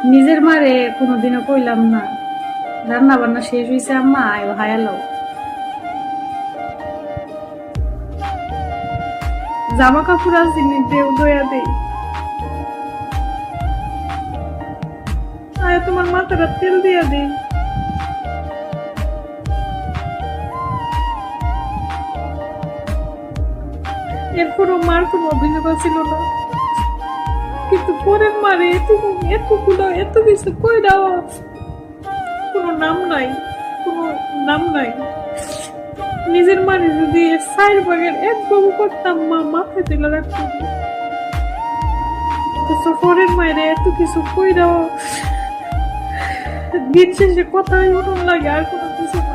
নিজের মারে কোনোদিনও কইলাম না রান্না বান্না শেষ হয়েছে, আম্মা আয় হায়ালো। জামা কাপড় আছে দেও দয়া দেই, আয় তোমার মাথাটা তেল দিয়া দেই। এরপরও মার কোনো অভিযোগ ছিল না, কিন্তু পরের মারে এতগুলো এত কিছু কই দেওয়া, কোনো নাম নাই, কোনো নাম নাই। নিজের মানে যদি 4 ভাগের 1 ভাগ করতাম, মা মাথায় তুলে রাখতো। পরের মায়ের এত কিছু কই দেওয়া, দিন শেষে কথাই উঠুন লাগে, আর কোনো কিছু না।